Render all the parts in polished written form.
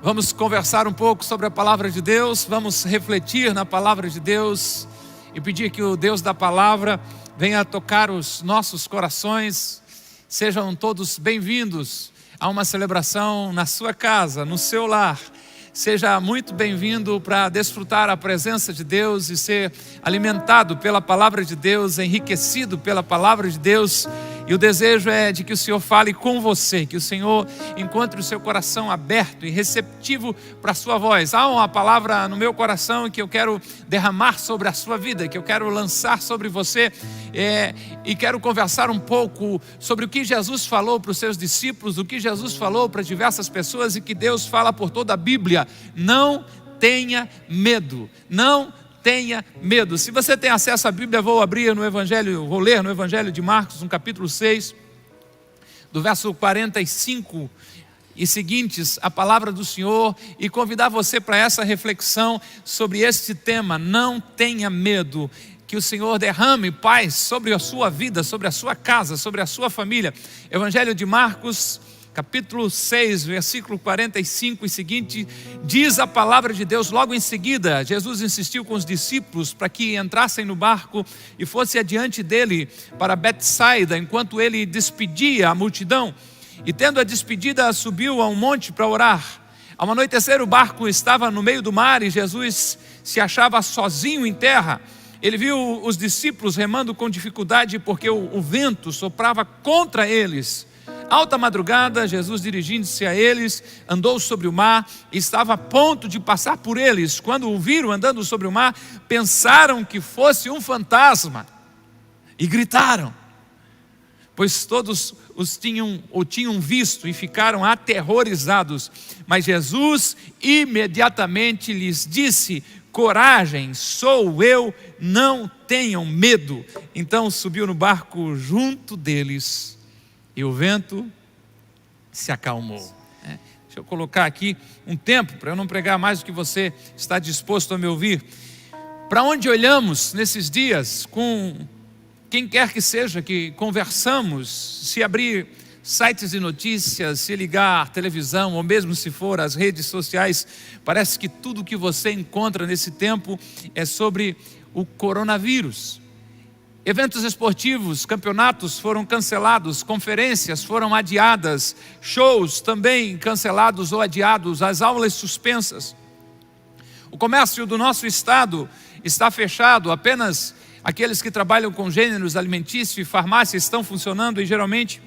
Vamos conversar um pouco sobre a palavra de Deus, vamos refletir na palavra de Deus e pedir que o Deus da palavra venha tocar os nossos corações. Sejam todos bem-vindos a uma celebração na sua casa, no seu lar. Seja muito bem-vindo para desfrutar a presença de Deus e ser alimentado pela palavra de Deus, enriquecido pela palavra de Deus. E o desejo é de que o Senhor fale com você, que o Senhor encontre o seu coração aberto e receptivo para a sua voz. Há uma palavra no meu coração que eu quero derramar sobre a sua vida, que eu quero lançar sobre você, e quero conversar um pouco sobre o que Jesus falou para os seus discípulos, o que Jesus falou para diversas pessoas e que Deus fala por toda a Bíblia. Não tenha medo, não tenha medo. Se você tem acesso à Bíblia, vou ler no Evangelho de Marcos, no capítulo 6, do verso 45 e seguintes, a palavra do Senhor, e convidar você para essa reflexão sobre este tema. Não tenha medo. Que o Senhor derrame paz sobre a sua vida, sobre a sua casa, sobre a sua família. Evangelho de Marcos, capítulo 6, versículo 45 e seguinte, diz a palavra de Deus. Logo em seguida, Jesus insistiu com os discípulos para que entrassem no barco e fosse adiante dele para Betsaida, enquanto ele despedia a multidão. E tendo a despedida, subiu a um monte para orar. Ao anoitecer, o barco estava no meio do mar e Jesus se achava sozinho em terra. Ele viu os discípulos remando com dificuldade porque o vento soprava contra eles. Alta madrugada, Jesus, dirigindo-se a eles, andou sobre o mar e estava a ponto de passar por eles. Quando o viram andando sobre o mar, pensaram que fosse um fantasma e gritaram, pois todos o tinham visto e ficaram aterrorizados. Mas Jesus imediatamente lhes disse: coragem, sou eu, não tenham medo. Então subiu no barco junto deles e o vento se acalmou. Deixa eu colocar aqui um tempo para eu não pregar mais do que você está disposto a me ouvir. Para onde olhamos nesses dias, com quem quer que seja que conversamos, se abrir sites de notícias, se ligar televisão, ou mesmo se for as redes sociais, parece que tudo que você encontra nesse tempo é sobre o coronavírus. Eventos esportivos, campeonatos foram cancelados, conferências foram adiadas, shows também cancelados ou adiados, as aulas suspensas. O comércio do nosso estado está fechado, apenas aqueles que trabalham com gêneros alimentícios e farmácia estão funcionando e geralmente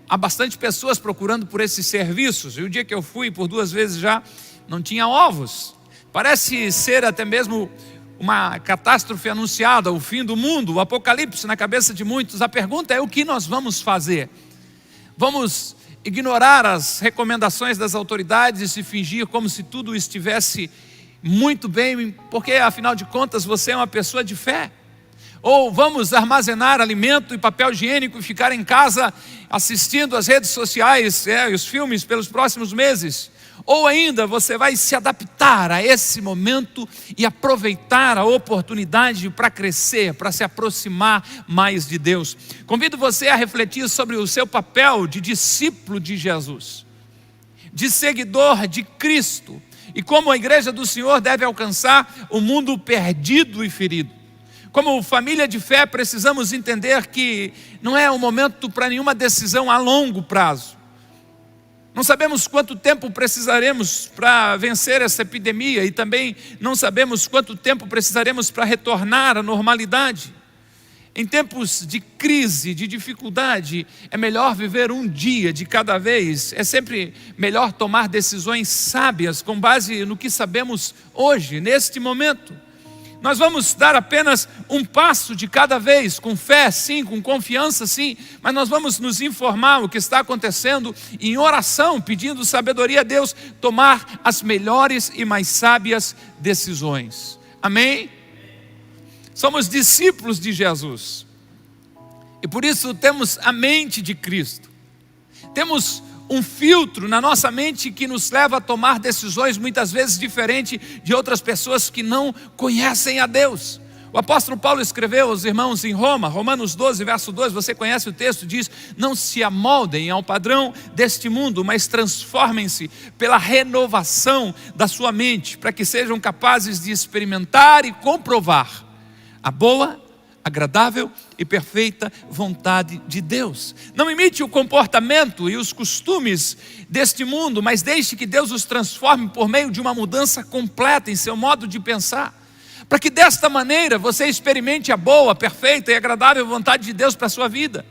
há bastante pessoas procurando por esses serviços. E o dia que eu fui, por 2 vezes já, não tinha ovos. Parece ser até mesmo uma catástrofe anunciada, o fim do mundo, o apocalipse na cabeça de muitos. A pergunta é: o que nós vamos fazer? Vamos ignorar as recomendações das autoridades e fingir como se tudo estivesse muito bem, porque afinal de contas você é uma pessoa de fé? Ou vamos armazenar alimento e papel higiênico e ficar em casa assistindo as redes sociais e os filmes pelos próximos meses? Ou ainda você vai se adaptar a esse momento e aproveitar a oportunidade para crescer, para se aproximar mais de Deus? Convido você a refletir sobre o seu papel de discípulo de Jesus, de seguidor de Cristo, e como a igreja do Senhor deve alcançar o mundo perdido e ferido. Como família de fé, precisamos entender que não é um momento para nenhuma decisão a longo prazo. Não sabemos quanto tempo precisaremos para vencer essa epidemia e também não sabemos quanto tempo precisaremos para retornar à normalidade. Em tempos de crise, de dificuldade, é melhor viver um dia de cada vez. É sempre melhor tomar decisões sábias com base no que sabemos hoje, neste momento. Nós vamos dar apenas um passo de cada vez, com fé sim, com confiança sim, mas nós vamos nos informar o que está acontecendo em oração, pedindo sabedoria a Deus, tomar as melhores e mais sábias decisões. Amém? Somos discípulos de Jesus e por isso temos a mente de Cristo. Temos um filtro na nossa mente que nos leva a tomar decisões muitas vezes diferentes de outras pessoas que não conhecem a Deus. O apóstolo Paulo escreveu aos irmãos em Roma, Romanos 12, verso 2, você conhece o texto, diz: não se amoldem ao padrão deste mundo, mas transformem-se pela renovação da sua mente, para que sejam capazes de experimentar e comprovar a boa, agradável e perfeita vontade de Deus. Não imite o comportamento e os costumes deste mundo, mas deixe que Deus os transforme por meio de uma mudança completa em seu modo de pensar, para que desta maneira você experimente a boa, perfeita e agradável vontade de Deus para a sua vida.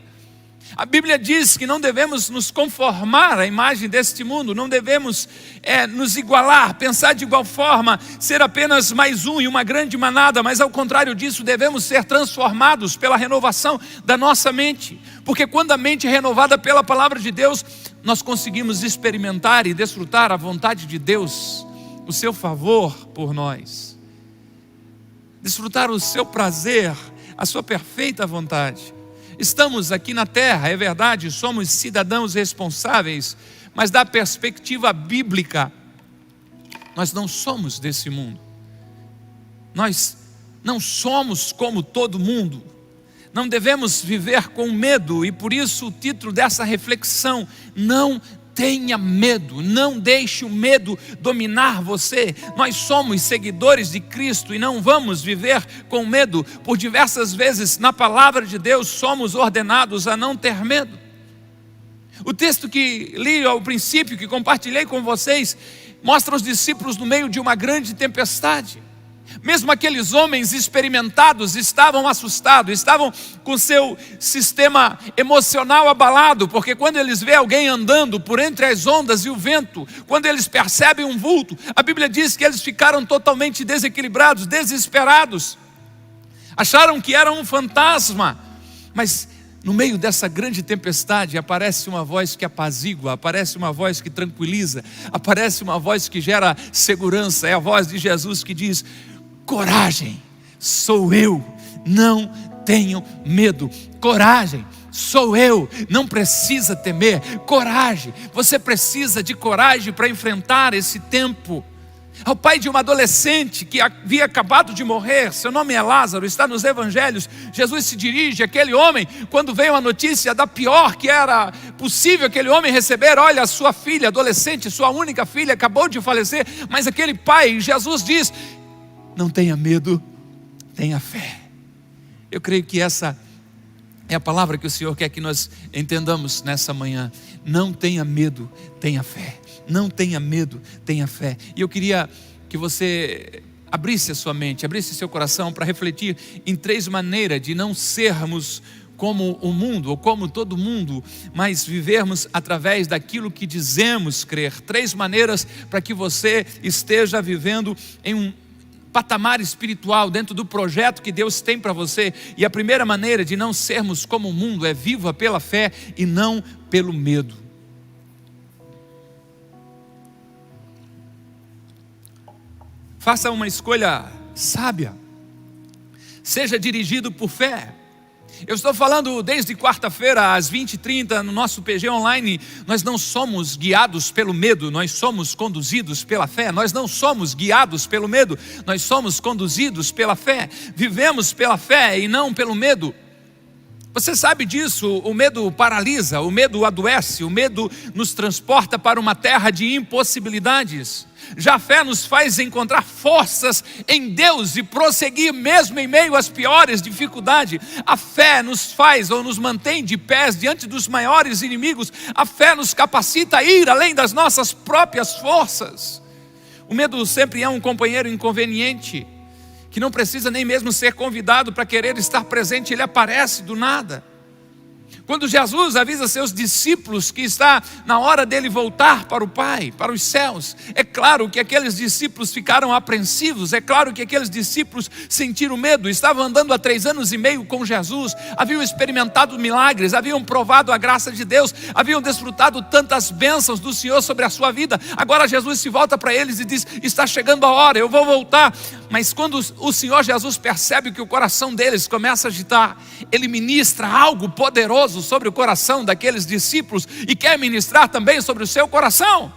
A Bíblia diz que não devemos nos conformar à imagem deste mundo, não devemos nos igualar, pensar de igual forma, ser apenas mais um e uma grande manada, mas ao contrário disso, devemos ser transformados pela renovação da nossa mente, porque quando a mente é renovada pela palavra de Deus, nós conseguimos experimentar e desfrutar a vontade de Deus, o seu favor por nós, desfrutar o seu prazer, a sua perfeita vontade. Estamos aqui na terra, é verdade, somos cidadãos responsáveis, mas da perspectiva bíblica, nós não somos desse mundo. Nós não somos como todo mundo. Não devemos viver com medo, e por isso o título dessa reflexão: não tenha medo, não deixe o medo dominar você. Nós somos seguidores de Cristo e não vamos viver com medo. Por diversas vezes na palavra de Deus somos ordenados a não ter medo. O texto que li ao princípio, que compartilhei com vocês, mostra os discípulos no meio de uma grande tempestade. Mesmo aqueles homens experimentados estavam assustados, estavam com seu sistema emocional abalado, porque quando eles veem alguém andando por entre as ondas e o vento, quando eles percebem um vulto, a Bíblia diz que eles ficaram totalmente desequilibrados, desesperados, acharam que era um fantasma. Mas no meio dessa grande tempestade aparece uma voz que apazigua, aparece uma voz que tranquiliza, aparece uma voz que gera segurança. É a voz de Jesus que diz: coragem, sou eu, não tenho medo. Coragem, sou eu, não precisa temer. Coragem, você precisa de coragem para enfrentar esse tempo. Ao pai de uma adolescente que havia acabado de morrer, seu nome é Lázaro, está nos evangelhos. Jesus se dirige àquele homem quando veio a notícia da pior que era possível aquele homem receber: olha, a sua filha adolescente, sua única filha, acabou de falecer. Mas aquele pai, Jesus diz: não tenha medo, tenha fé. Eu creio que essa é a palavra que o Senhor quer que nós entendamos nessa manhã. Não tenha medo, tenha fé. Não tenha medo, tenha fé. E eu queria que você abrisse a sua mente, abrisse seu coração para refletir em 3 maneiras de não sermos como o mundo, ou como todo mundo, mas vivermos através daquilo que dizemos crer. 3 maneiras para que você esteja vivendo em um patamar espiritual dentro do projeto que Deus tem para você. E a primeira maneira de não sermos como o mundo é: viva pela fé e não pelo medo. Faça uma escolha sábia, seja dirigido por fé. Eu estou falando desde quarta-feira às 20h30 no nosso PG Online. Nós não somos guiados pelo medo, nós somos conduzidos pela fé. Nós não somos guiados pelo medo, nós somos conduzidos pela fé. Vivemos pela fé e não pelo medo. Você sabe disso. O medo paralisa, o medo adoece, o medo nos transporta para uma terra de impossibilidades. Já a fé nos faz encontrar forças em Deus e prosseguir mesmo em meio às piores dificuldades. A fé nos faz ou nos mantém de pés diante dos maiores inimigos. A fé nos capacita a ir além das nossas próprias forças. O medo sempre é um companheiro inconveniente, que não precisa nem mesmo ser convidado para querer estar presente. Ele aparece do nada. Quando Jesus avisa seus discípulos que está na hora dele voltar para o Pai, para os céus, é claro que aqueles discípulos ficaram apreensivos, é claro que aqueles discípulos sentiram medo. Estavam andando há 3 anos e meio com Jesus, haviam experimentado milagres, haviam provado a graça de Deus, haviam desfrutado tantas bênçãos do Senhor sobre a sua vida. Agora Jesus se volta para eles e diz: está chegando a hora, eu vou voltar. Mas quando o Senhor Jesus percebe que o coração deles começa a agitar, Ele ministra algo poderoso sobre o coração daqueles discípulos e quer ministrar também sobre o seu coração.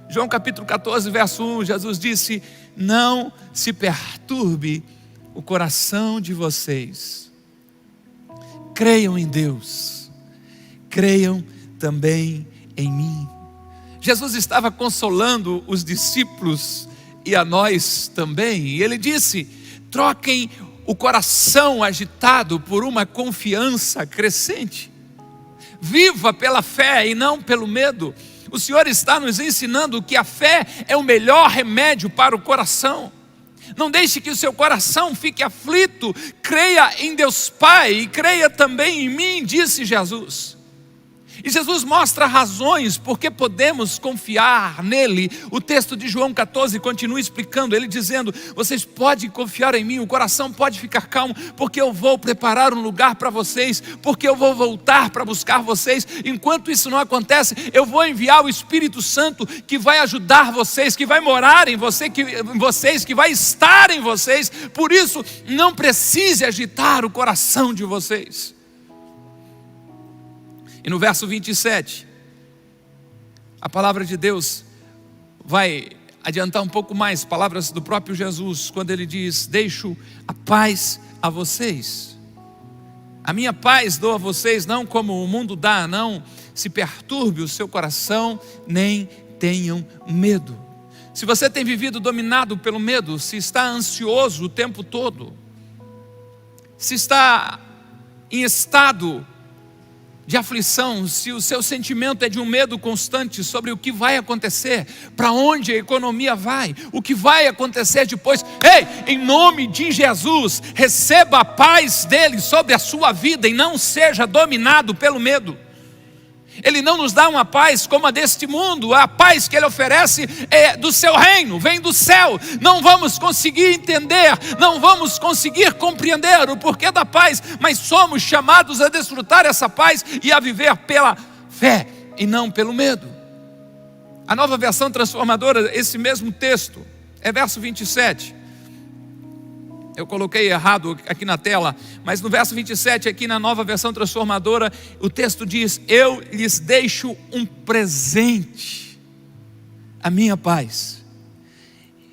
João capítulo 14, verso 1, Jesus disse: não se perturbe o coração de vocês. Creiam em Deus, creiam também em mim. Jesus estava consolando os discípulos e a nós também. E ele disse: troquem o coração agitado por uma confiança crescente. Viva pela fé e não pelo medo. O Senhor está nos ensinando que a fé é o melhor remédio para o coração. Não deixe que o seu coração fique aflito. Creia em Deus Pai e creia também em mim, disse Jesus. E Jesus mostra razões porque podemos confiar nele. O texto de João 14 continua explicando, ele dizendo: vocês podem confiar em mim, o coração pode ficar calmo, porque eu vou preparar um lugar para vocês, porque eu vou voltar para buscar vocês. Enquanto isso não acontece, eu vou enviar o Espírito Santo, que vai ajudar vocês, que vai morar em vocês, que vai estar em vocês. Por isso, não precise agitar o coração de vocês. E no verso 27, a palavra de Deus vai adiantar um pouco mais, palavras do próprio Jesus, quando ele diz: deixo a paz a vocês. A minha paz dou a vocês, não como o mundo dá. Não se perturbe o seu coração, nem tenham medo. Se você tem vivido dominado pelo medo, se está ansioso o tempo todo, se está em estado de aflição, se o seu sentimento é de um medo constante sobre o que vai acontecer, para onde a economia vai, o que vai acontecer depois, em nome de Jesus, receba a paz dele sobre a sua vida e não seja dominado pelo medo. Ele não nos dá uma paz como a deste mundo. A paz que ele oferece é do seu reino, vem do céu. Não vamos conseguir entender, não vamos conseguir compreender o porquê da paz, mas somos chamados a desfrutar essa paz e a viver pela fé e não pelo medo. A Nova Versão Transformadora, esse mesmo texto, é verso 27. Eu coloquei errado aqui na tela, mas no verso 27, aqui na Nova Versão Transformadora, o texto diz: eu lhes deixo um presente, a minha paz.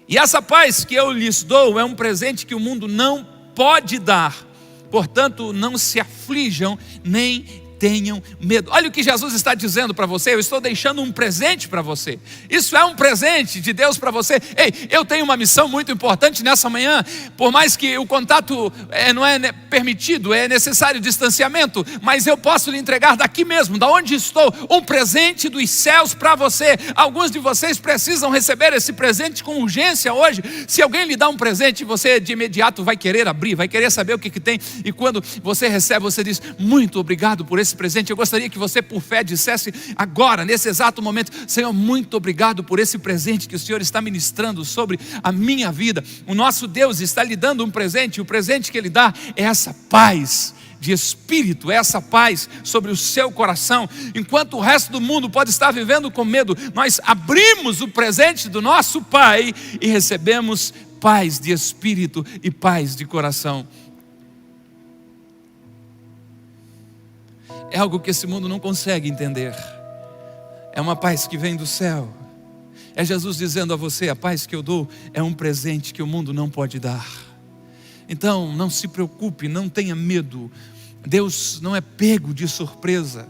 E essa paz que eu lhes dou é um presente que o mundo não pode dar. Portanto, não se aflijam, nem tenham medo. Olha o que Jesus está dizendo para você: eu estou deixando um presente para você. Isso é um presente de Deus para você. Eu tenho uma missão muito importante nessa manhã. Por mais que o contato não é permitido, é necessário distanciamento, mas eu posso lhe entregar daqui mesmo, da onde estou, um presente dos céus para você. Alguns de vocês precisam receber esse presente com urgência hoje. Se alguém lhe dá um presente, você de imediato vai querer abrir, vai querer saber o que tem, e quando você recebe, você diz: muito obrigado por esse presente. Eu gostaria que você, por fé, dissesse agora, nesse exato momento: Senhor, muito obrigado por esse presente que o Senhor está ministrando sobre a minha vida. O nosso Deus está lhe dando um presente, e o presente que Ele dá é essa paz de espírito, é essa paz sobre o seu coração. Enquanto o resto do mundo pode estar vivendo com medo, nós abrimos o presente do nosso Pai e recebemos paz de espírito e paz de coração. É algo que esse mundo não consegue entender. É uma paz que vem do céu. É Jesus dizendo a você: a paz que eu dou é um presente que o mundo não pode dar. Então não se preocupe, não tenha medo. Deus não é pego de surpresa.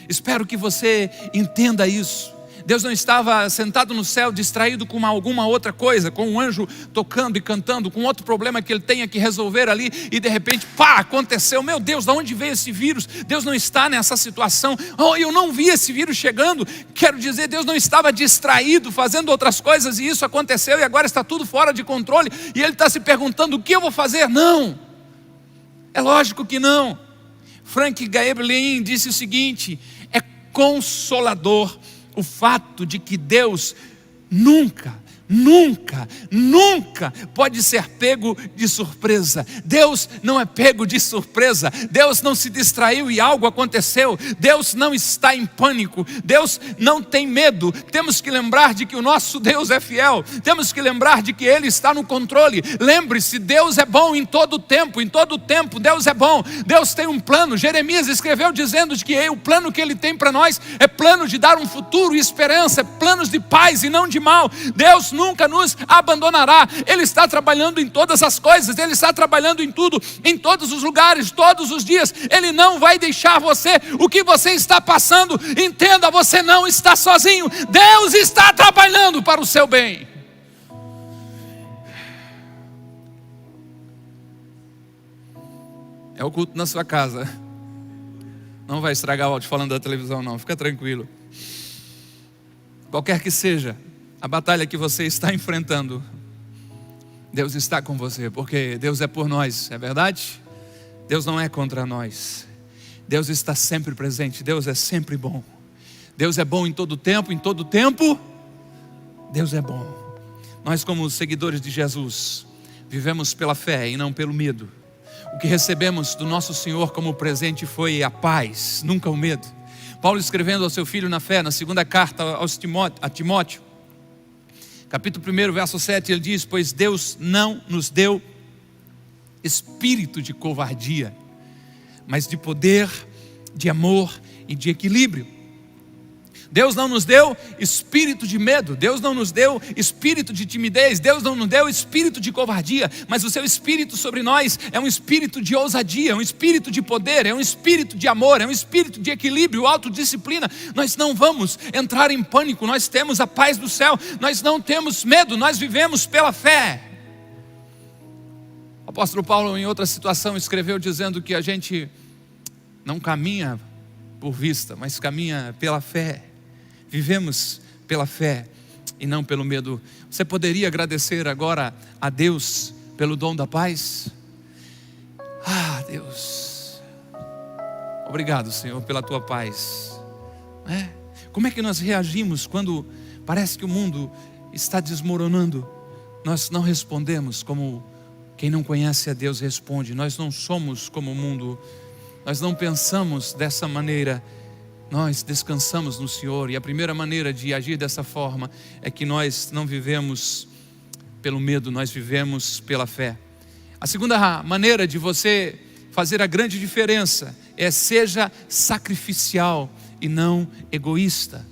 Espero que você entenda isso. Deus não estava sentado no céu distraído com alguma outra coisa, com um anjo tocando e cantando, com outro problema que ele tenha que resolver ali, e de repente, aconteceu. Meu Deus, de onde veio esse vírus? Deus não está nessa situação. Eu não vi esse vírus chegando. Quero dizer, Deus não estava distraído, fazendo outras coisas, e isso aconteceu, e agora está tudo fora de controle, e Ele está se perguntando: o que eu vou fazer? Não, é lógico que não. Frank Gaebelein disse o seguinte: é consolador o fato de que Deus nunca pode ser pego de surpresa. Deus não é pego de surpresa. Deus não se distraiu e algo aconteceu. Deus não está em pânico. Deus não tem medo. Temos que lembrar de que o nosso Deus é fiel. Temos que lembrar de que Ele está no controle. Lembre-se, Deus é bom em todo tempo. Em todo tempo Deus é bom. Deus tem um plano. Jeremias escreveu dizendo que o plano que Ele tem para nós é plano de dar um futuro e esperança, é planos de paz e não de mal. Deus nunca nos abandonará. Ele está trabalhando em todas as coisas, Ele está trabalhando em tudo, em todos os lugares, todos os dias. Ele não vai deixar você. O que você está passando, entenda, você não está sozinho. Deus está trabalhando para o seu bem. É o culto na sua casa. Não vai estragar o alto-falando da televisão não, fica tranquilo. Qualquer que seja a batalha que você está enfrentando, Deus está com você, porque Deus é por nós, é verdade? Deus não é contra nós. Deus está sempre presente, Deus é sempre bom. Deus é bom em todo tempo, Deus é bom. Nós, como seguidores de Jesus, vivemos pela fé e não pelo medo. O que recebemos do nosso Senhor como presente foi a paz, nunca o medo. Paulo, escrevendo ao seu filho na fé, na segunda carta a Timóteo, capítulo 1, verso 7, ele diz: pois Deus não nos deu espírito de covardia, mas de poder, de amor e de equilíbrio. Deus não nos deu espírito de medo, Deus não nos deu espírito de timidez, Deus não nos deu espírito de covardia, mas o seu espírito sobre nós é um espírito de ousadia, é um espírito de poder, é um espírito de amor, é um espírito de equilíbrio, autodisciplina. Nós não vamos entrar em pânico, nós temos a paz do céu, nós não temos medo, nós vivemos pela fé. O apóstolo Paulo, em outra situação, escreveu dizendo que a gente não caminha por vista, mas caminha pela fé. Vivemos pela fé e não pelo medo. Você poderia agradecer agora a Deus pelo dom da paz? Ah, Deus, obrigado, Senhor, pela tua paz. Como é que nós reagimos quando parece que o mundo está desmoronando? Nós não respondemos como quem não conhece a Deus responde. Nós não somos como o mundo, nós não pensamos dessa maneira. Nós descansamos no Senhor, e a primeira maneira de agir dessa forma é que nós não vivemos pelo medo, nós vivemos pela fé. A segunda maneira de você fazer a grande diferença é: seja sacrificial e não egoísta.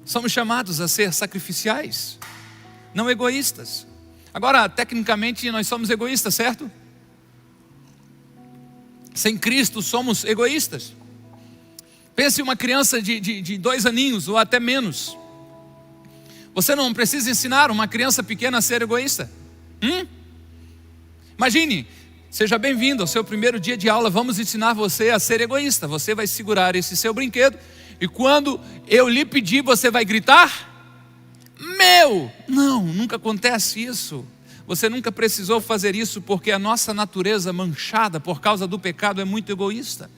Somos chamados a ser sacrificiais, não egoístas. Agora, tecnicamente, nós somos egoístas, certo? Sem Cristo somos egoístas. Pense em uma criança de 2 aninhos ou até menos. Você não precisa ensinar uma criança pequena a ser egoísta. Imagine, seja bem-vindo ao seu primeiro dia de aula. Vamos ensinar você a ser egoísta. Você vai segurar esse seu brinquedo e quando eu lhe pedir, você vai gritar: meu! Não, nunca acontece isso. Você nunca precisou fazer isso, porque a nossa natureza manchada por causa do pecado é muito egoísta.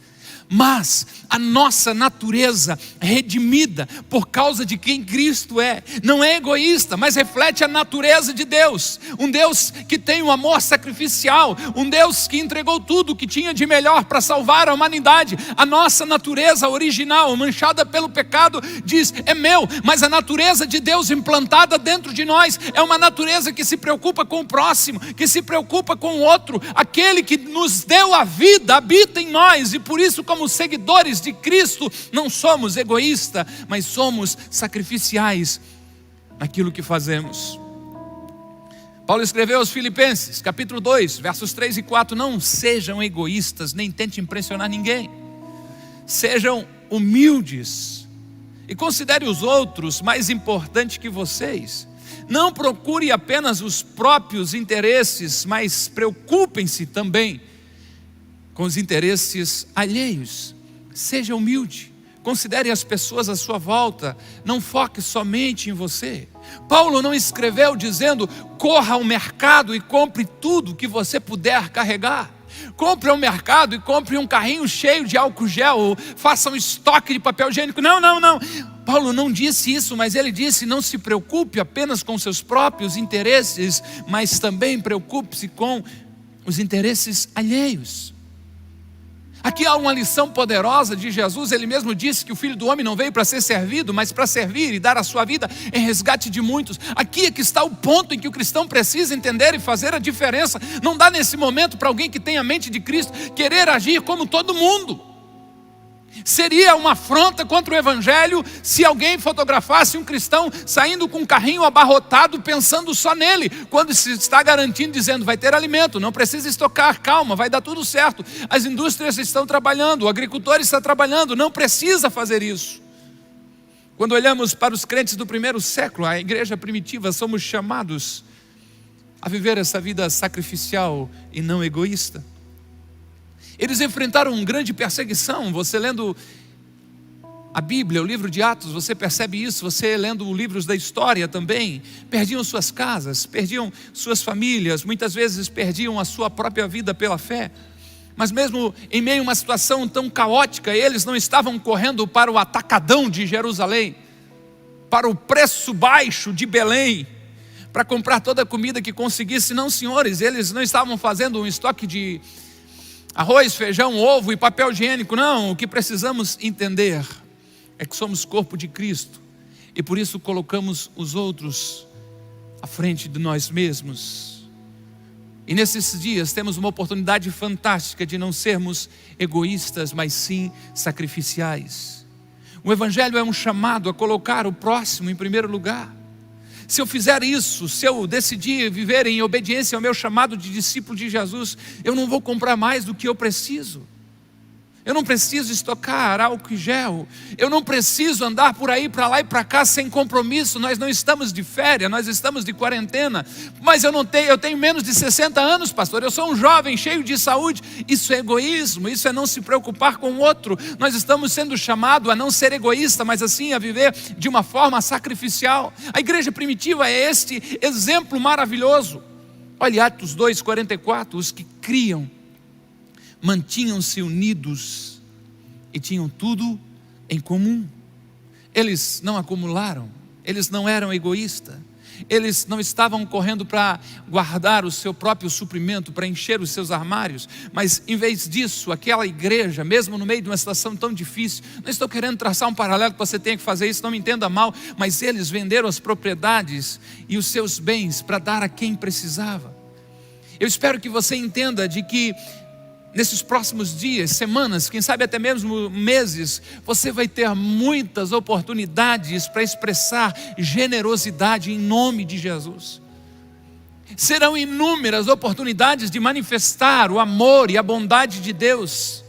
Mas a nossa natureza redimida por causa de quem Cristo é, não é egoísta, mas reflete a natureza de Deus. Um Deus que tem um amor sacrificial, um Deus que entregou tudo o que tinha de melhor para salvar a humanidade. A nossa natureza original, manchada pelo pecado, diz: é meu. Mas a natureza de Deus implantada dentro de nós é uma natureza que se preocupa com o próximo, que se preocupa com o outro. Aquele que nos deu a vida habita em nós, e por isso, como seguidores de Cristo, não somos egoístas, mas somos sacrificiais naquilo que fazemos. Paulo escreveu aos Filipenses, capítulo 2, versos 3 e 4: não sejam egoístas, nem tentem impressionar ninguém. Sejam humildes e considere os outros mais importantes que vocês. Não procure apenas os próprios interesses, mas preocupem-se também com os interesses alheios. Seja humilde, considere as pessoas à sua volta, não foque somente em você. Paulo não escreveu dizendo: corra ao mercado e compre tudo que você puder carregar. Compre ao mercado e compre um carrinho cheio de álcool gel, ou faça um estoque de papel higiênico. Não. Paulo não disse isso, mas ele disse: não se preocupe apenas com seus próprios interesses, mas também preocupe-se com os interesses alheios. Aqui há uma lição poderosa de Jesus. Ele mesmo disse que o Filho do Homem não veio para ser servido, mas para servir e dar a sua vida em resgate de muitos. Aqui é que está o ponto em que o cristão precisa entender e fazer a diferença. Não dá nesse momento para alguém que tem a mente de Cristo querer agir como todo mundo. Seria uma afronta contra o evangelho se alguém fotografasse um cristão saindo com um carrinho abarrotado pensando só nele, quando se está garantindo, dizendo, vai ter alimento, não precisa estocar, calma, vai dar tudo certo. As indústrias estão trabalhando, o agricultor está trabalhando, não precisa fazer isso. Quando olhamos para os crentes do primeiro século, a igreja primitiva, somos chamados a viver essa vida sacrificial e não egoísta. Eles enfrentaram uma grande perseguição. Você lendo a Bíblia, o livro de Atos, você percebe isso. Você lendo os livros da história também. Perdiam suas casas, perdiam suas famílias, muitas vezes perdiam a sua própria vida pela fé. Mas mesmo em meio a uma situação tão caótica, eles não estavam correndo para o atacadão de Jerusalém, para o preço baixo de Belém, para comprar toda a comida que conseguisse. Não, senhores, eles não estavam fazendo um estoque de arroz, feijão, ovo e papel higiênico. Não, o que precisamos entender é que somos corpo de Cristo e por isso colocamos os outros à frente de nós mesmos. E nesses dias temos uma oportunidade fantástica de não sermos egoístas, mas sim sacrificiais. O evangelho é um chamado a colocar o próximo em primeiro lugar. Se eu fizer isso, se eu decidir viver em obediência ao meu chamado de discípulo de Jesus, eu não vou comprar mais do que eu preciso. Eu não preciso estocar álcool e gel. Eu não preciso andar por aí, para lá e para cá sem compromisso. Nós não estamos de férias, nós estamos de quarentena. Mas eu tenho menos de 60 anos, pastor. Eu sou um jovem cheio de saúde. Isso é egoísmo, isso é não se preocupar com o outro. Nós estamos sendo chamados a não ser egoísta, mas assim a viver de uma forma sacrificial. A igreja primitiva é este exemplo maravilhoso. Olha Atos 2:44, os que criam mantinham-se unidos e tinham tudo em comum. Eles não acumularam, eles não eram egoístas, eles não estavam correndo para guardar o seu próprio suprimento, para encher os seus armários, mas em vez disso, aquela igreja, mesmo no meio de uma situação tão difícil, não estou querendo traçar um paralelo que você tenha que fazer isso, não me entenda mal, mas eles venderam as propriedades e os seus bens para dar a quem precisava. Eu espero que você entenda de que nesses próximos dias, semanas, quem sabe até mesmo meses, você vai ter muitas oportunidades para expressar generosidade em nome de Jesus. Serão inúmeras oportunidades de manifestar o amor e a bondade de Deus.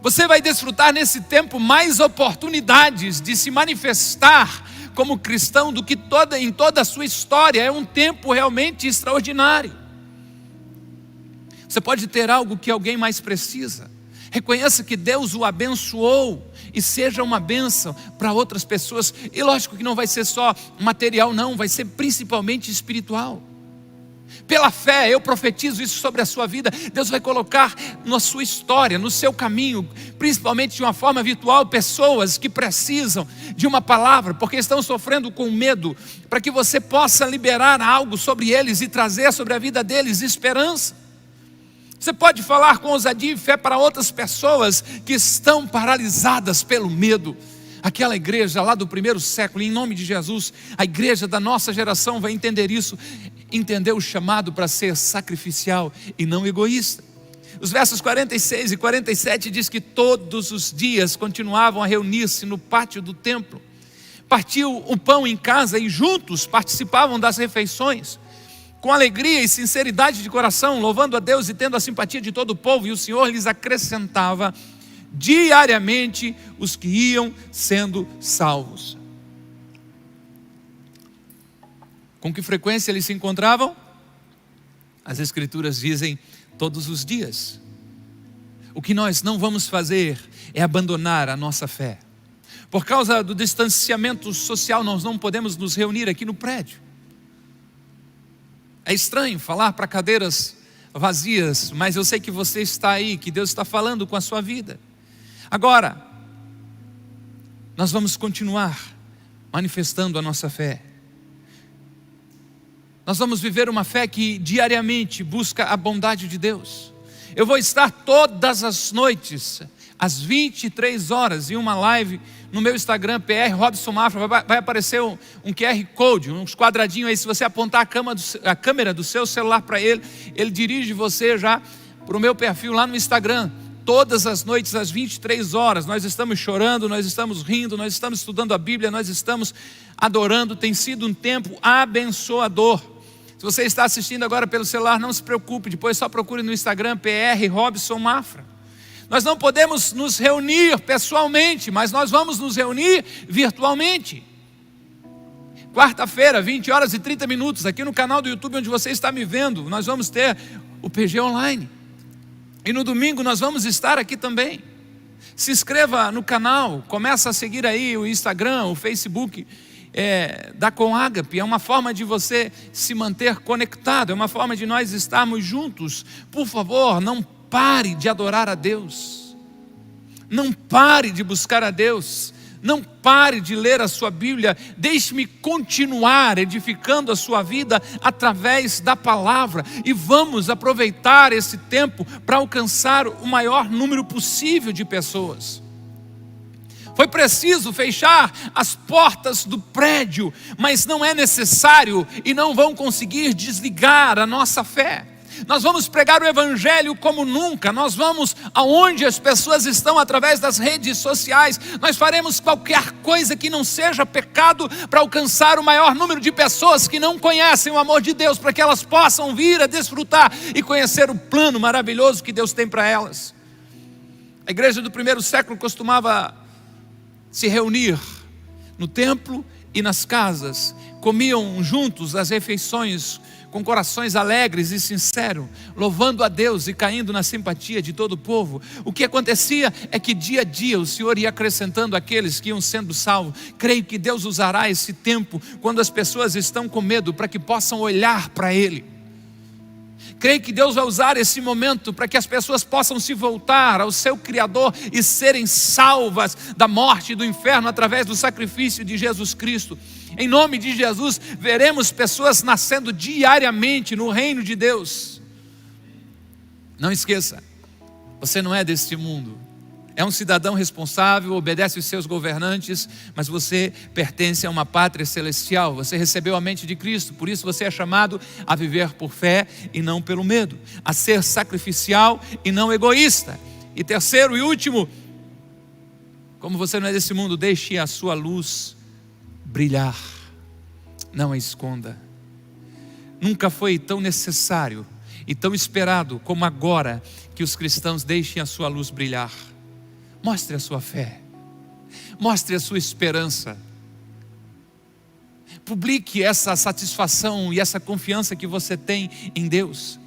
Você vai desfrutar nesse tempo mais oportunidades de se manifestar como cristão do que em toda a sua história. É um tempo realmente extraordinário. Você pode ter algo que alguém mais precisa. Reconheça que Deus o abençoou e seja uma bênção para outras pessoas. E lógico que não vai ser só material, não, vai ser principalmente espiritual. Pela fé, eu profetizo isso sobre a sua vida. Deus vai colocar na sua história, no seu caminho, principalmente de uma forma virtual, pessoas que precisam de uma palavra, porque estão sofrendo com medo, para que você possa liberar algo sobre eles e trazer sobre a vida deles esperança. Você pode falar com ousadia e fé para outras pessoas que estão paralisadas pelo medo. Aquela igreja lá do primeiro século, em nome de Jesus, a igreja da nossa geração vai entender isso, entender o chamado para ser sacrificial e não egoísta. Os versos 46 e 47 diz que todos os dias continuavam a reunir-se no pátio do templo. Partiam o pão em casa e juntos participavam das refeições, com alegria e sinceridade de coração, louvando a Deus e tendo a simpatia de todo o povo, e o Senhor lhes acrescentava diariamente os que iam sendo salvos. Com que frequência eles se encontravam? As Escrituras dizem todos os dias. O que nós não vamos fazer é abandonar a nossa fé. Por causa do distanciamento social, nós não podemos nos reunir aqui no prédio. É estranho falar para cadeiras vazias, mas eu sei que você está aí, que Deus está falando com a sua vida. Agora, nós vamos continuar manifestando a nossa fé. Nós vamos viver uma fé que diariamente busca a bondade de Deus. Eu vou estar todas as noites, às 23 horas, em uma live no meu Instagram, PR Robson Mafra, vai aparecer um QR Code, uns quadradinhos aí. Se você apontar a câmera do seu celular para ele, ele dirige você já para o meu perfil lá no Instagram, Todas as noites, às 23 horas, nós estamos chorando, nós estamos rindo, nós estamos estudando a Bíblia, nós estamos adorando. Tem sido um tempo abençoador. Se você está assistindo agora pelo celular, não se preocupe, depois só procure no Instagram, PR Robson Mafra. Nós não podemos nos reunir pessoalmente, mas nós vamos nos reunir virtualmente. Quarta-feira, 20 horas e 30 minutos, aqui no canal do YouTube onde você está me vendo, nós vamos ter o PG Online. E no domingo nós vamos estar aqui também. Se inscreva no canal, começa a seguir aí o Instagram, o Facebook da Coágape. É uma forma de você se manter conectado, é uma forma de nós estarmos juntos. Por favor, não pare de adorar a Deus, não pare de buscar a Deus, não pare de ler a sua Bíblia. Deixe-me continuar edificando a sua vida através da palavra. E vamos aproveitar esse tempo para alcançar o maior número possível de pessoas. Foi preciso fechar as portas do prédio, mas não é necessário e não vão conseguir desligar a nossa fé. Nós vamos pregar o Evangelho como nunca. Nós vamos aonde as pessoas estão através das redes sociais. Nós faremos qualquer coisa que não seja pecado para alcançar o maior número de pessoas que não conhecem o amor de Deus, para que elas possam vir a desfrutar e conhecer o plano maravilhoso que Deus tem para elas. A igreja do primeiro século costumava se reunir no templo e nas casas. Comiam juntos as refeições com corações alegres e sinceros, louvando a Deus e caindo na simpatia de todo o povo. O que acontecia é que dia a dia o Senhor ia acrescentando aqueles que iam sendo salvos. Creio que Deus usará esse tempo, quando as pessoas estão com medo, para que possam olhar para Ele. Creio que Deus vai usar esse momento para que as pessoas possam se voltar ao seu Criador e serem salvas da morte e do inferno através do sacrifício de Jesus Cristo. Em nome de Jesus, veremos pessoas nascendo diariamente no reino de Deus. Não esqueça, você não é deste mundo. É um cidadão responsável, obedece os seus governantes, mas você pertence a uma pátria celestial. Você recebeu a mente de Cristo, por isso você é chamado a viver por fé e não pelo medo, a ser sacrificial e não egoísta. E terceiro e último, como você não é desse mundo, deixe a sua luz brilhar, não a esconda. Nunca foi tão necessário e tão esperado como agora que os cristãos deixem a sua luz brilhar. Mostre a sua fé, mostre a sua esperança, publique essa satisfação e essa confiança que você tem em Deus.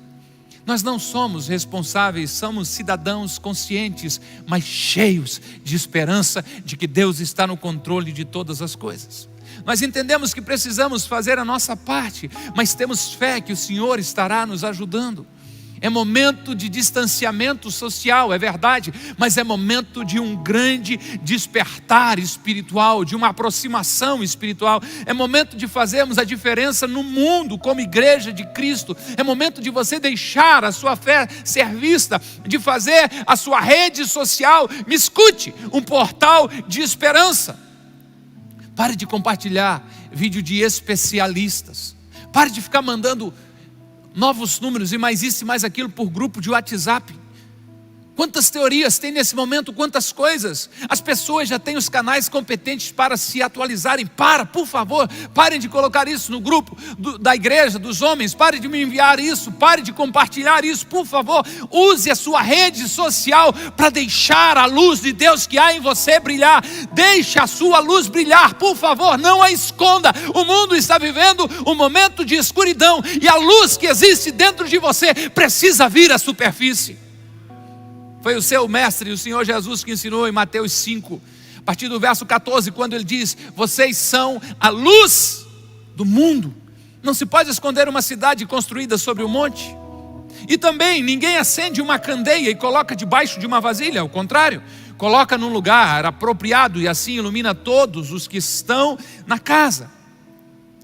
Nós não somos responsáveis, somos cidadãos conscientes, mas cheios de esperança de que Deus está no controle de todas as coisas. Nós entendemos que precisamos fazer a nossa parte, mas temos fé que o Senhor estará nos ajudando. É momento de distanciamento social, é verdade, mas é momento de um grande despertar espiritual, de uma aproximação espiritual. É momento de fazermos a diferença no mundo como igreja de Cristo. É momento de você deixar a sua fé ser vista, de fazer a sua rede social, me escute, um portal de esperança. Pare de compartilhar vídeo de especialistas. Pare de ficar mandando novos números e mais isso e mais aquilo por grupo de WhatsApp. Quantas teorias tem nesse momento, quantas coisas. As pessoas já têm os canais competentes para se atualizarem. Por favor, parem de colocar isso no grupo da igreja, dos homens. Parem de me enviar isso, parem de compartilhar isso, por favor. Use a sua rede social para deixar a luz de Deus que há em você brilhar. Deixe a sua luz brilhar, por favor, não a esconda. O mundo está vivendo um momento de escuridão e a luz que existe dentro de você precisa vir à superfície. Foi o seu mestre, o Senhor Jesus, que ensinou em Mateus 5, a partir do verso 14, quando ele diz: vocês são a luz do mundo. Não se pode esconder uma cidade construída sobre um monte. E também ninguém acende uma candeia e coloca debaixo de uma vasilha, ao contrário, coloca num lugar apropriado e assim ilumina todos os que estão na casa.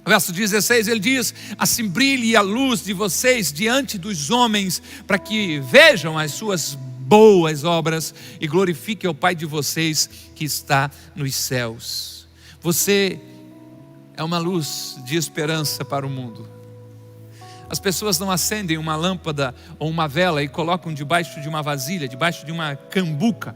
Verso 16 ele diz: assim brilhe a luz de vocês diante dos homens, para que vejam as suas boas obras e glorifique ao Pai de vocês que está nos céus. Você é uma luz de esperança para o mundo. As pessoas não acendem uma lâmpada ou uma vela e colocam debaixo de uma vasilha, debaixo de uma cambuca,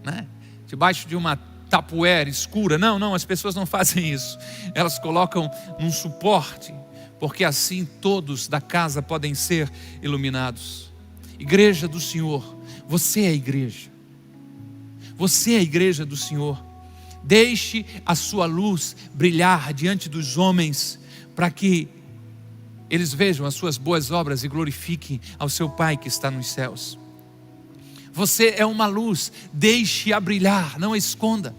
né? Debaixo de uma tapuera escura. Não, as pessoas não fazem isso. Elas colocam num suporte, porque assim todos da casa podem ser iluminados. Igreja do Senhor, você é a igreja. Você é a igreja do Senhor. Deixe a sua luz brilhar diante dos homens, para que eles vejam as suas boas obras e glorifiquem ao seu Pai que está nos céus. Você é uma luz, deixe-a brilhar, não a esconda.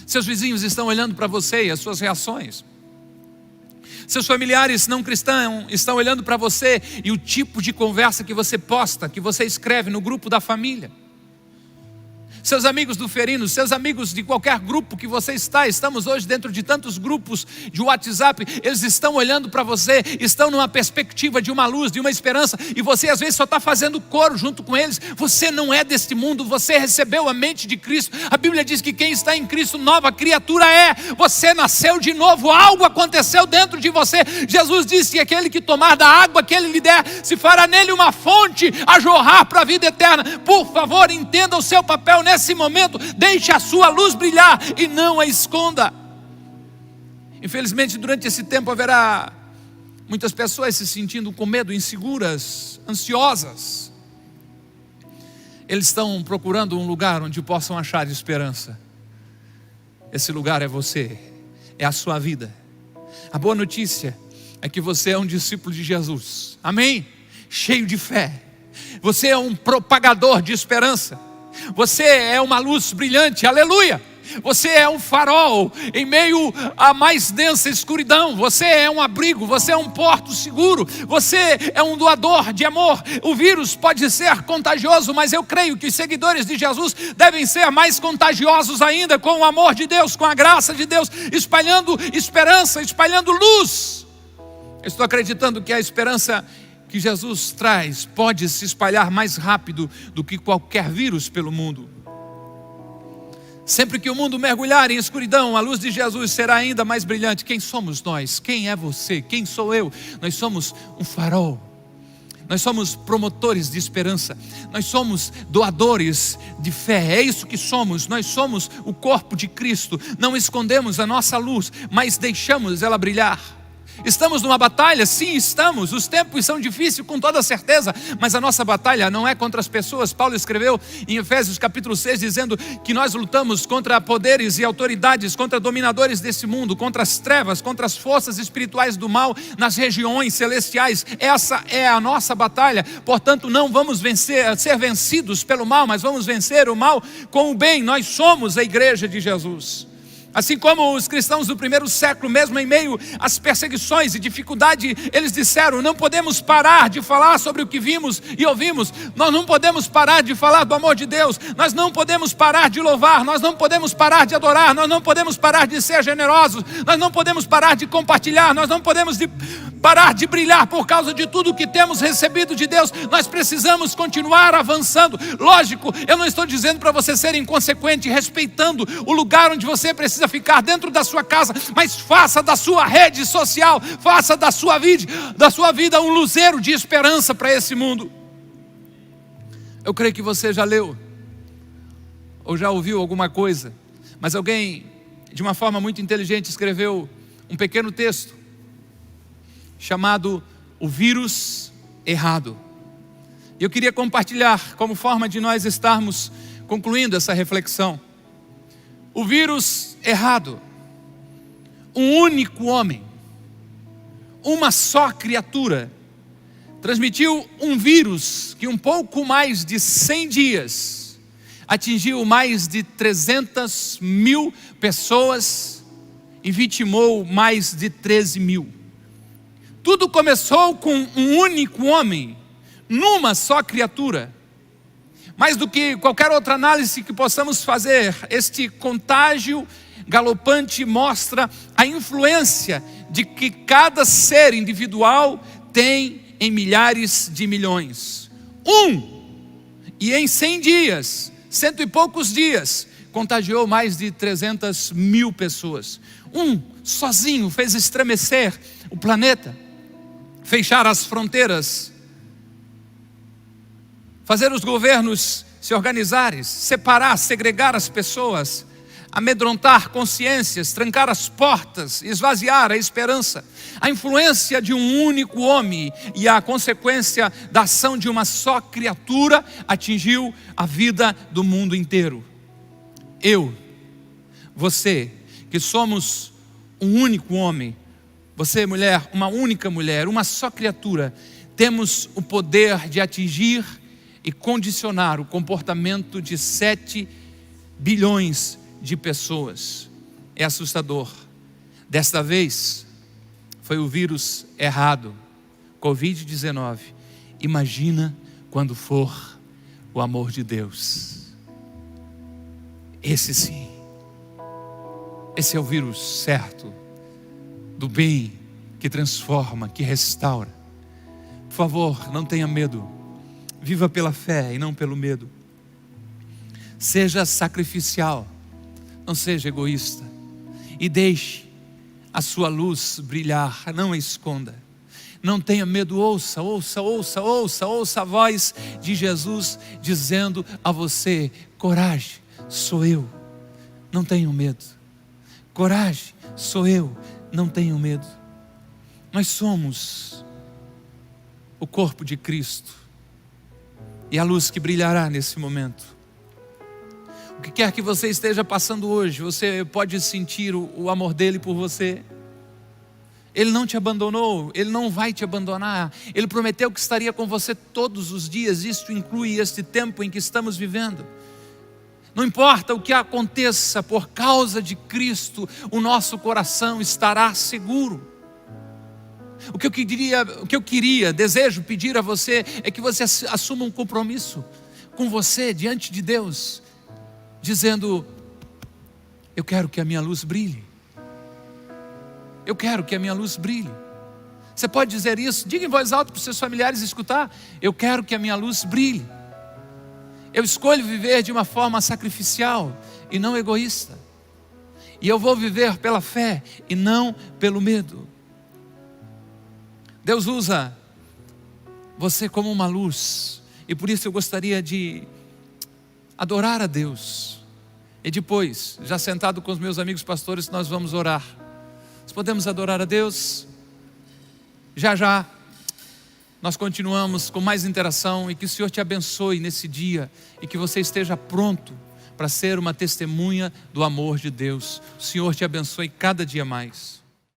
Seus vizinhos estão olhando para você e as suas reações. Seus familiares não cristãos estão olhando para você e o tipo de conversa que você posta, que você escreve no grupo da família. Seus amigos do Ferino, seus amigos de qualquer grupo que você está, estamos hoje dentro de tantos grupos de WhatsApp, eles estão olhando para você, estão numa perspectiva de uma luz, de uma esperança, e você às vezes só está fazendo coro junto com eles. Você não é deste mundo, você recebeu a mente de Cristo. A Bíblia diz que quem está em Cristo, nova criatura é. Você nasceu de novo, algo aconteceu dentro de você. Jesus disse que aquele que tomar da água que Ele lhe der, se fará nele uma fonte a jorrar para a vida eterna. Por favor, entenda o seu papel nesse momento, deixe a sua luz brilhar e não a esconda. Infelizmente, durante esse tempo haverá muitas pessoas se sentindo com medo, inseguras, ansiosas. Eles estão procurando um lugar onde possam achar esperança. Esse lugar é você, é a sua vida. A boa notícia é que você é um discípulo de Jesus, amém? Cheio de fé. Você é um propagador de esperança. Você é uma luz brilhante, aleluia. Você é um farol em meio à mais densa escuridão. Você é um abrigo, você é um porto seguro. Você é um doador de amor. O vírus pode ser contagioso, mas eu creio que os seguidores de Jesus devem ser mais contagiosos ainda, com o amor de Deus, com a graça de Deus, espalhando esperança, espalhando luz. Eu estou acreditando que a esperança que Jesus traz pode se espalhar mais rápido do que qualquer vírus pelo mundo. Sempre que o mundo mergulhar em escuridão, a luz de Jesus será ainda mais brilhante. Quem somos nós? Quem é você? Quem sou eu? Nós somos um farol. Nós somos promotores de esperança. Nós somos doadores de fé. É isso que somos. Nós somos o corpo de Cristo. Não escondemos a nossa luz, mas deixamos ela brilhar. Estamos numa batalha? Sim, estamos. Os tempos são difíceis, com toda certeza, mas a nossa batalha não é contra as pessoas. Paulo escreveu em Efésios capítulo 6, dizendo que nós lutamos contra poderes e autoridades, contra dominadores desse mundo, contra as trevas, contra as forças espirituais do mal nas regiões celestiais. Essa é a nossa batalha. Portanto, não vamos ser vencidos pelo mal, mas vamos vencer o mal com o bem. Nós somos a igreja de Jesus. Assim como os cristãos do primeiro século, mesmo em meio às perseguições e dificuldade, eles disseram: não podemos parar de falar sobre o que vimos e ouvimos. Nós não podemos parar de falar do amor de Deus. Nós não podemos parar de louvar. Nós não podemos parar de adorar. Nós não podemos parar de ser generosos. Nós não podemos parar de compartilhar. Nós não podemos parar de brilhar por causa de tudo que temos recebido de Deus. Nós precisamos continuar avançando. Lógico, eu não estou dizendo para você ser inconsequente, respeitando o lugar onde você precisa ficar dentro da sua casa, mas faça da sua rede social, faça da sua vida um luzeiro de esperança para esse mundo. Eu creio que você já leu ou já ouviu alguma coisa, mas alguém de uma forma muito inteligente escreveu um pequeno texto chamado O Vírus Errado. Eu queria compartilhar como forma de nós estarmos concluindo essa reflexão. O vírus errado. Um único homem, uma só criatura, transmitiu um vírus que em pouco mais de 100 dias atingiu mais de 300 mil pessoas e vitimou mais de 13 mil. Tudo começou com um único homem, numa só criatura. Mais do que qualquer outra análise que possamos fazer, este contágio galopante mostra a influência de que cada ser individual tem em milhares de milhões. E em 100 dias, 100 e poucos dias, contagiou mais de 300 mil pessoas. Sozinho fez estremecer o planeta. fechar as fronteiras, fazer os governos se organizarem, separar, segregar as pessoas, amedrontar consciências, trancar as portas, esvaziar a esperança. A influência de um único homem e a consequência da ação de uma só criatura atingiu a vida do mundo inteiro. Eu, você, que somos um único homem, você mulher, uma única mulher, uma só criatura, temos o poder de atingir e condicionar o comportamento de 7 bilhões de pessoas. É assustador. Desta vez, foi o vírus errado, Covid-19. Imagina quando for o amor de Deus. Esse sim. Esse é o vírus certo, do bem, que transforma, que restaura. Por favor, não tenha medo. Viva pela fé e não pelo medo. Seja sacrificial, não seja egoísta. E deixe a sua luz brilhar, não a esconda. Não tenha medo, ouça a voz de Jesus dizendo a você: coragem, sou eu, não tenho medo. Coragem, sou eu, não tenho medo. Nós somos o corpo de Cristo. E a luz que brilhará nesse momento. O que quer que você esteja passando hoje, você pode sentir o amor dele por você. Ele não te abandonou, ele não vai te abandonar. Ele prometeu que estaria com você todos os dias. Isto inclui este tempo em que estamos vivendo. Não importa o que aconteça, por causa de Cristo, o nosso coração estará seguro. O que eu queria, desejo pedir a você é que você assuma um compromisso com você diante de Deus, dizendo: eu quero que a minha luz brilhe. Eu quero que a minha luz brilhe. Você pode dizer isso? Diga em voz alta para os seus familiares escutar. Eu quero que a minha luz brilhe. Eu escolho viver de uma forma sacrificial e não egoísta. E eu vou viver pela fé e não pelo medo. Deus usa você como uma luz. E por isso eu gostaria de adorar a Deus. E depois, já sentado com os meus amigos pastores, nós vamos orar. Nós podemos adorar a Deus. Já nós continuamos com mais interação. E que o Senhor te abençoe nesse dia. E que você esteja pronto para ser uma testemunha do amor de Deus. O Senhor te abençoe cada dia mais.